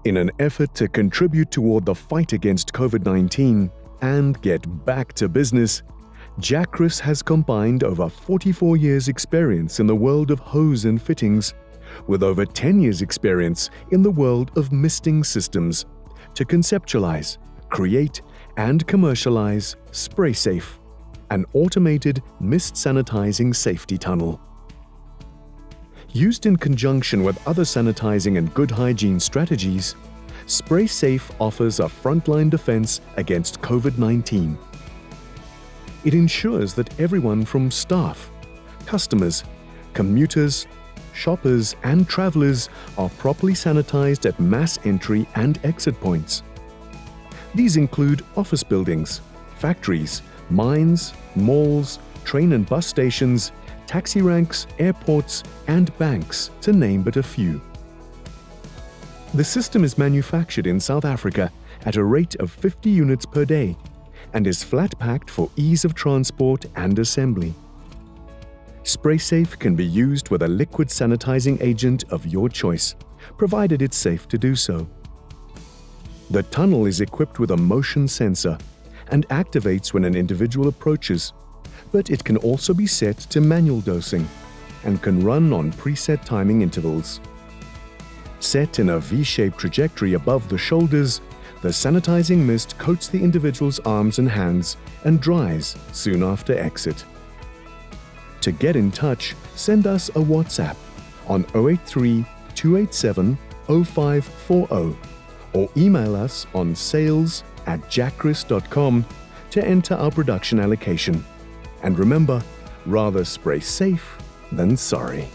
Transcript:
In an effort to contribute toward the fight against COVID-19 and get back to business, Jachris has combined over 44 years' experience in the world of hose and fittings with over 10 years' experience in the world of misting systems to conceptualize, create, and commercialize SpraySAFE, an automated mist sanitizing safety tunnel. Used in conjunction with other sanitizing and good hygiene strategies, SpraySAFE offers a frontline defense against COVID-19. It ensures that everyone from staff, customers, commuters, shoppers, and travelers are properly sanitized at mass entry and exit points. These include office buildings, factories, mines, malls, train and bus stations, taxi ranks, airports, and banks, to name but a few. The system is manufactured in South Africa at a rate of 50 units per day and is flat-packed for ease of transport and assembly. SpraySAFE can be used with a liquid sanitizing agent of your choice, provided it's safe to do so. The tunnel is equipped with a motion sensor and activates when an individual approaches, but it can also be set to manual dosing and can run on preset timing intervals. Set in a V-shaped trajectory above the shoulders, the sanitizing mist coats the individual's arms and hands and dries soon after exit. To get in touch, send us a WhatsApp on 083 287 0540 or email us on sales@jachris.com to enter our production allocation. And remember, rather spray safe than sorry.